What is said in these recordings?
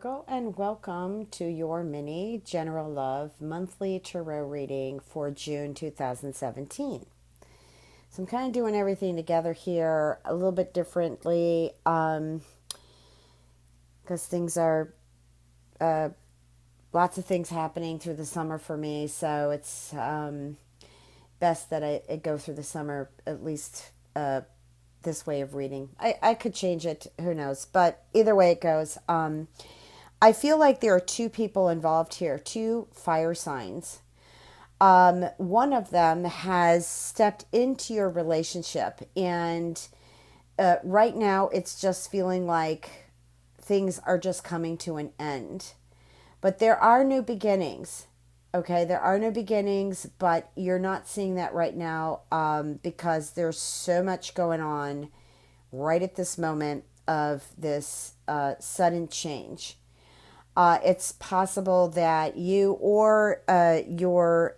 Virgo, and welcome to your mini General Love monthly tarot reading for June 2017. So I'm kind of doing everything together here a little bit differently because things are lots of things happening through the summer for me. So it's best that I go through the summer at least this way of reading. I could change it, who knows? But either way it goes. I feel like there are two people involved here, two fire signs. One of them has stepped into your relationship, and right now it's just feeling like things are just coming to an end. But there are new beginnings. Okay, there are new beginnings, but you're not seeing that right now because there's so much going on right at this moment of this sudden change. It's possible that you or your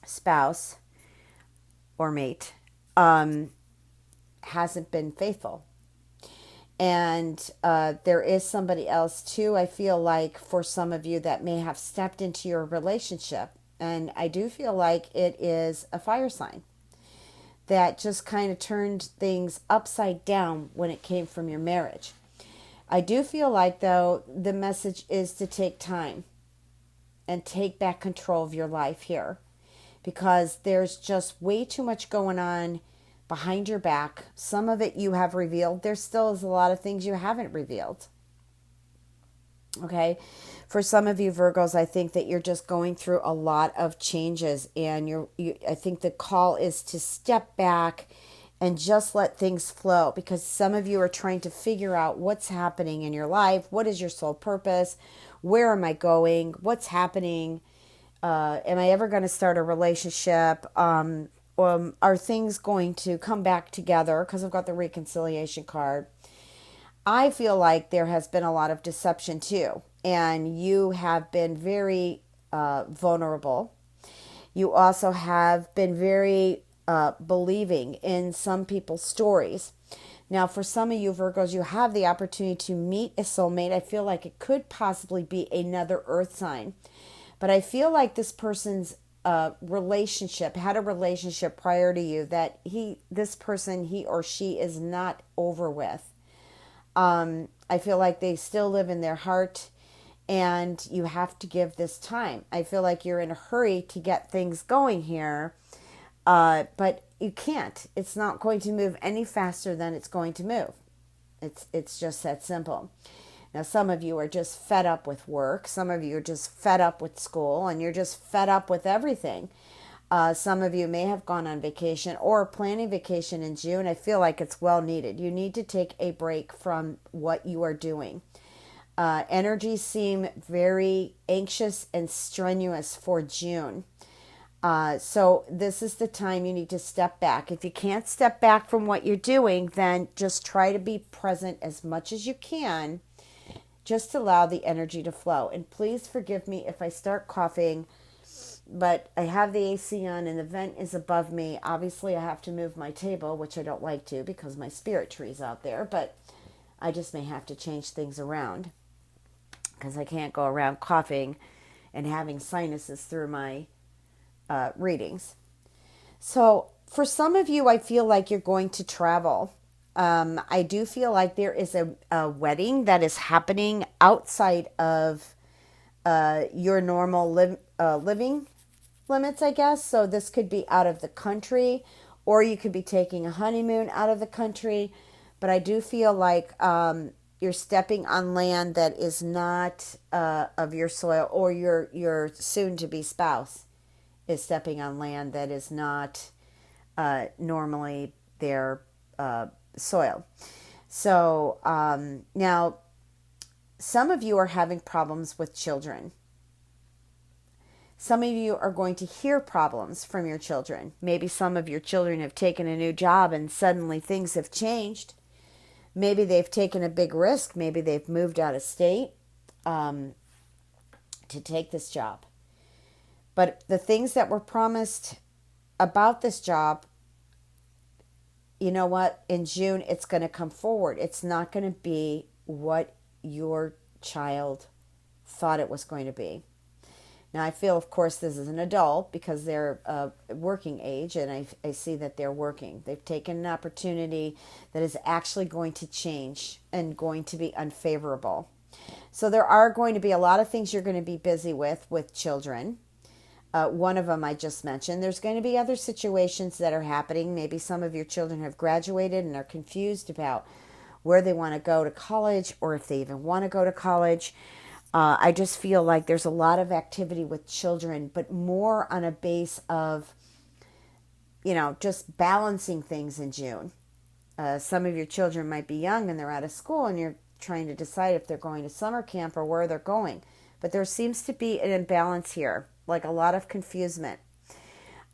spouse or mate hasn't been faithful. And there is somebody else too, I feel like, for some of you that may have stepped into your relationship. And I do feel like it is a fire sign that just kind of turned things upside down when it came from your marriage. I do feel like, though, the message is to take time and take back control of your life here because there's just way too much going on behind your back. Some of it you have revealed. There still is a lot of things you haven't revealed. Okay. For some of you Virgos, I think that you're just going through a lot of changes, and I think the call is to step back and just let things flow, because some of you are trying to figure out what's happening in your life. What is your soul purpose? Where am I going? What's happening? Am I ever going to start a relationship? Are things going to come back together? Because I've got the reconciliation card. I feel like there has been a lot of deception too, and you have been very vulnerable. You also have been very believing in some people's stories. Now, for some of you Virgos, you have the opportunity to meet a soulmate. I feel like it could possibly be another earth sign. But I feel like this person's relationship, had a relationship prior to you that this person, he or she is not over with. I feel like they still live in their heart, and you have to give this time. I feel like you're in a hurry to get things going here, but you can't. It's not going to move any faster than it's going to move. It's just that simple. Now, some of you are just fed up with work. Some of you are just fed up with school, and you're just fed up with everything. Some of you may have gone on vacation or planning vacation in June. I feel like it's well needed. You need to take a break from what you are doing. Energies seem very anxious and strenuous for June. So this is the time you need to step back. If you can't step back from what you're doing, then just try to be present as much as you can. Just allow the energy to flow. And please forgive me if I start coughing, but I have the AC on and the vent is above me. Obviously, I have to move my table, which I don't like to because my spirit tree's out there, but I just may have to change things around because I can't go around coughing and having sinuses through my readings. So for some of you, I feel like you're going to travel. I do feel like there is a wedding that is happening outside of your normal living limits, I guess. So this could be out of the country, or you could be taking a honeymoon out of the country. But I do feel like you're stepping on land that is not of your soil, or your soon-to-be spouse is stepping on land that is not normally their soil. So now some of you are having problems with children. Some of you are going to hear problems from your children. Maybe some of your children have taken a new job and suddenly things have changed. Maybe they've taken a big risk. Maybe they've moved out of state to take this job. But the things that were promised about this job, you know what? In June, it's going to come forward. It's not going to be what your child thought it was going to be. Now, I feel, of course, this is an adult because they're working age, and I see that they're working. They've taken an opportunity that is actually going to change and going to be unfavorable. So there are going to be a lot of things you're going to be busy with children. One of them I just mentioned. There's going to be other situations that are happening. Maybe some of your children have graduated and are confused about where they want to go to college or if they even want to go to college. I just feel like there's a lot of activity with children, but more on a base of, just balancing things in June. Some of your children might be young and they're out of school and you're trying to decide if they're going to summer camp or where they're going. But there seems to be an imbalance here, like a lot of confusement.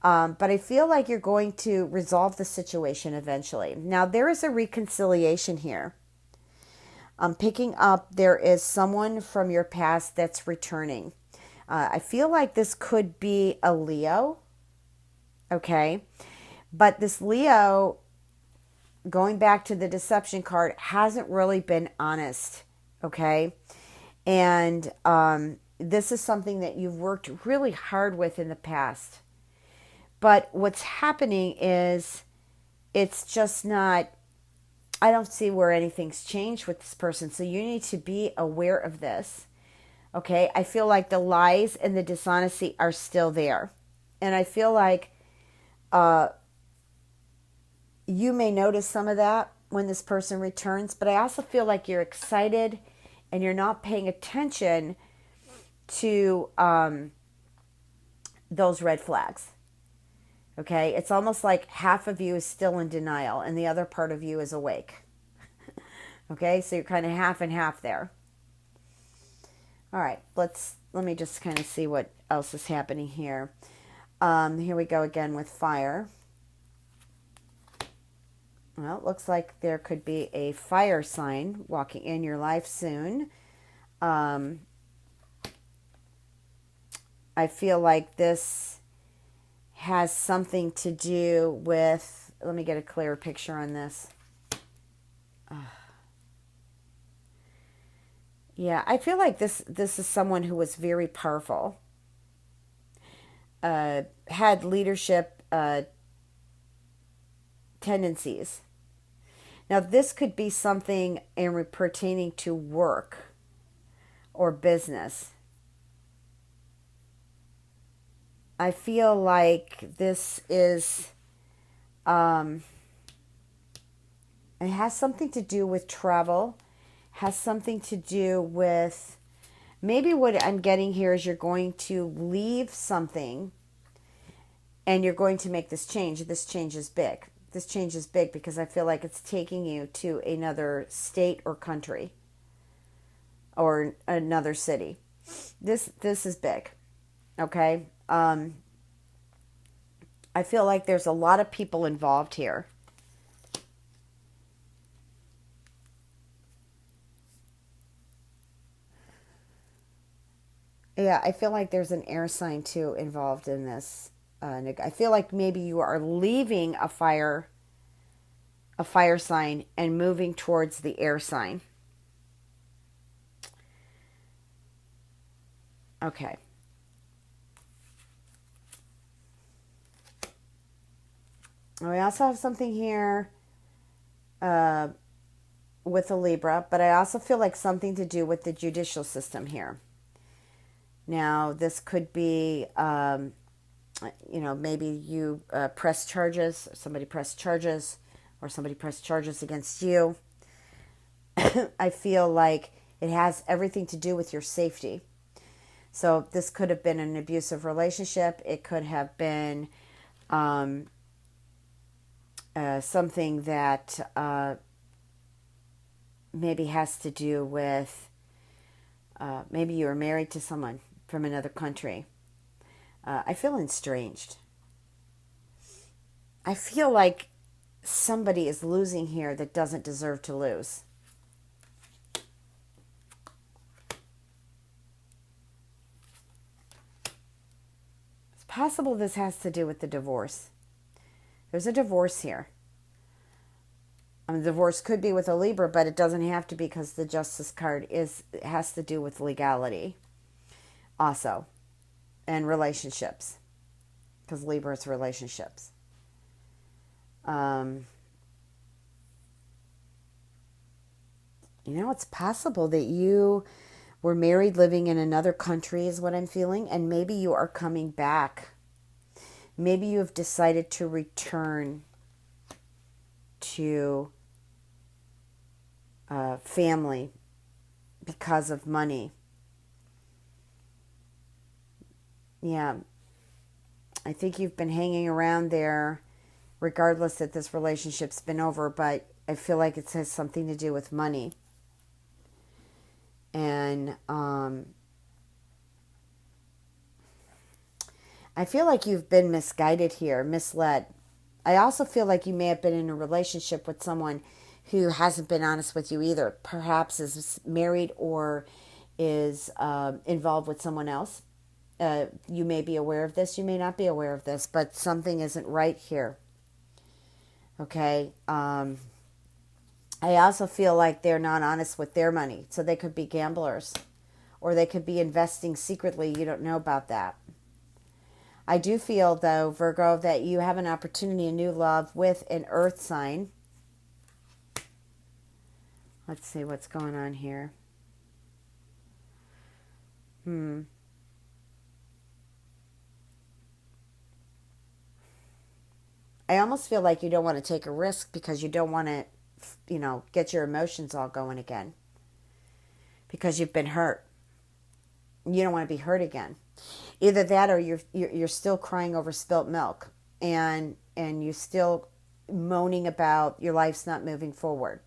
But I feel like you're going to resolve the situation eventually. Now, there is a reconciliation here. I'm picking up there is someone from your past that's returning. I feel like this could be a Leo, okay? But this Leo, going back to the deception card, hasn't really been honest, okay? And this is something that you've worked really hard with in the past. But what's happening is it's just not, I don't see where anything's changed with this person. So you need to be aware of this. Okay. I feel like the lies and the dishonesty are still there. And I feel like you may notice some of that when this person returns. But I also feel like you're excited and you're not paying attention to those red flags. Okay, it's almost like half of you is still in denial and the other part of you is awake. Okay, so you're kind of half and half there. All right, let me just kind of see what else is happening here. Here we go again with fire. Well, it looks like there could be a fire sign walking in your life soon. I feel like this has something to do with, let me get a clearer picture on this. Yeah, I feel like this is someone who was very powerful, had leadership tendencies. Now, this could be something pertaining to work or business. I feel like this is, it has something to do with travel, has something to do with, maybe what I'm getting here is you're going to leave something and you're going to make this change. This change is big. This change is big because I feel like it's taking you to another state or country or another city. This is big, okay? I feel like there's a lot of people involved here. Yeah, I feel like there's an air sign too involved in this. I feel like maybe you are leaving a fire sign and moving towards the air sign. Okay. We also have something here with a Libra, but I also feel like something to do with the judicial system here. Now, this could be, maybe you press charges, or somebody pressed charges, or somebody pressed charges against you. I feel like it has everything to do with your safety. So this could have been an abusive relationship. It could have been something that maybe has to do with maybe you were married to someone from another country. I feel estranged. I feel like somebody is losing here that doesn't deserve to lose. It's possible this has to do with the divorce. There's a divorce here. Divorce could be with a Libra, but it doesn't have to be, because the Justice card has to do with legality also, and relationships, because Libra is relationships. It's possible that you were married living in another country is what I'm feeling, and maybe you are coming back. Maybe you have decided to return to family because of money. Yeah, I think you've been hanging around there regardless that this relationship's been over, but I feel like it has something to do with money. And I feel like you've been misguided here, misled. I also feel like you may have been in a relationship with someone who hasn't been honest with you either. Perhaps is married or is involved with someone else. You may be aware of this, you may not be aware of this, but something isn't right here. Okay? I also feel like they're not honest with their money. So they could be gamblers, or they could be investing secretly. You don't know about that. I do feel, though, Virgo, that you have an opportunity, a new love with an earth sign. Let's see what's going on here. I almost feel like you don't want to take a risk because you don't want to, get your emotions all going again. Because you've been hurt. You don't want to be hurt again. Either that, or you're still crying over spilt milk, and you're still moaning about your life's not moving forward,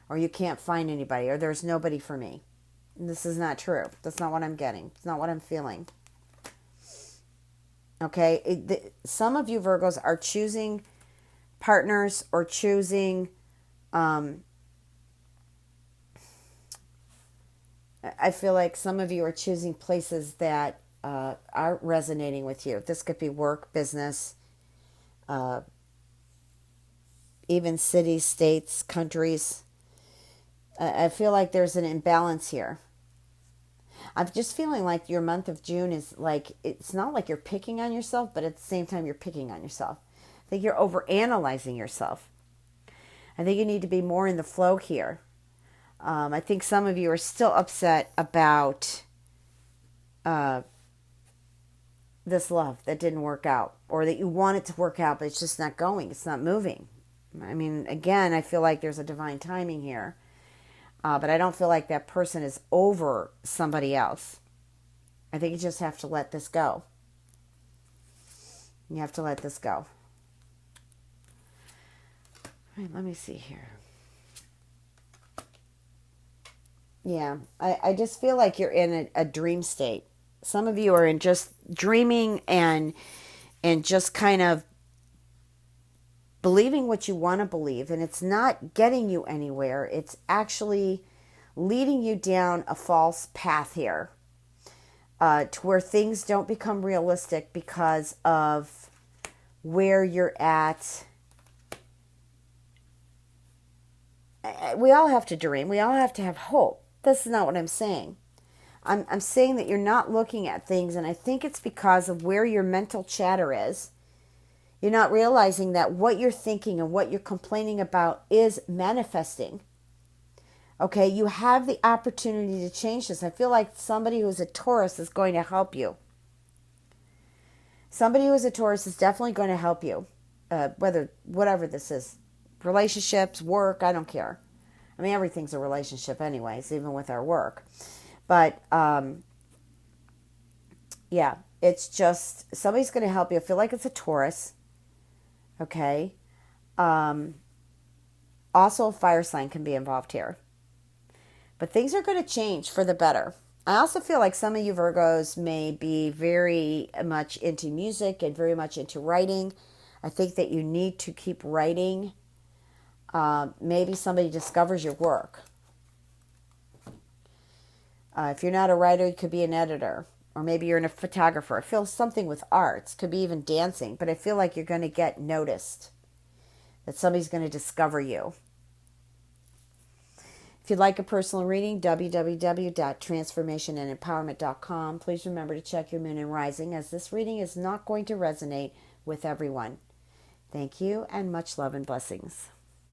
or you can't find anybody, or there's nobody for me. And this is not true. That's not what I'm getting. It's not what I'm feeling. Okay, some of you Virgos are choosing partners or choosing. I feel like some of you are choosing places that are resonating with you. This could be work, business, even cities, states, countries. I feel like there's an imbalance here. I'm just feeling like your month of June is like, it's not like you're picking on yourself, but at the same time you're picking on yourself. I think you're overanalyzing yourself. I think you need to be more in the flow here. I think some of you are still upset about this love that didn't work out, or that you want it to work out, but it's just not going. It's not moving. I mean, again, I feel like there's a divine timing here. But I don't feel like that person is over somebody else. I think you just have to let this go. You have to let this go. All right, let me see here. Yeah, I just feel like you're in a dream state. Some of you are in just dreaming and just kind of believing what you want to believe, and it's not getting you anywhere. It's actually leading you down a false path here, to where things don't become realistic because of where you're at. We all have to dream. We all have to have hope. This is not what I'm saying. I'm saying that you're not looking at things, and I think it's because of where your mental chatter is. You're not realizing that what you're thinking and what you're complaining about is manifesting. Okay, you have the opportunity to change this. I feel like somebody who's a Taurus is going to help you. Somebody who is a Taurus is definitely going to help you. Whatever this is. Relationships, work, I don't care. I mean, everything's a relationship anyways, even with our work. But, yeah, it's just, somebody's going to help you. I feel like it's a Taurus. Okay. Also, a fire sign can be involved here. But things are going to change for the better. I also feel like some of you Virgos may be very much into music and very much into writing. I think that you need to keep writing. Maybe somebody discovers your work. If you're not a writer, you could be an editor. Or maybe you're a photographer. I feel something with arts. Could be even dancing. But I feel like you're going to get noticed. That somebody's going to discover you. If you'd like a personal reading, www.transformationandempowerment.com. Please remember to check your moon and rising, as this reading is not going to resonate with everyone. Thank you, and much love and blessings.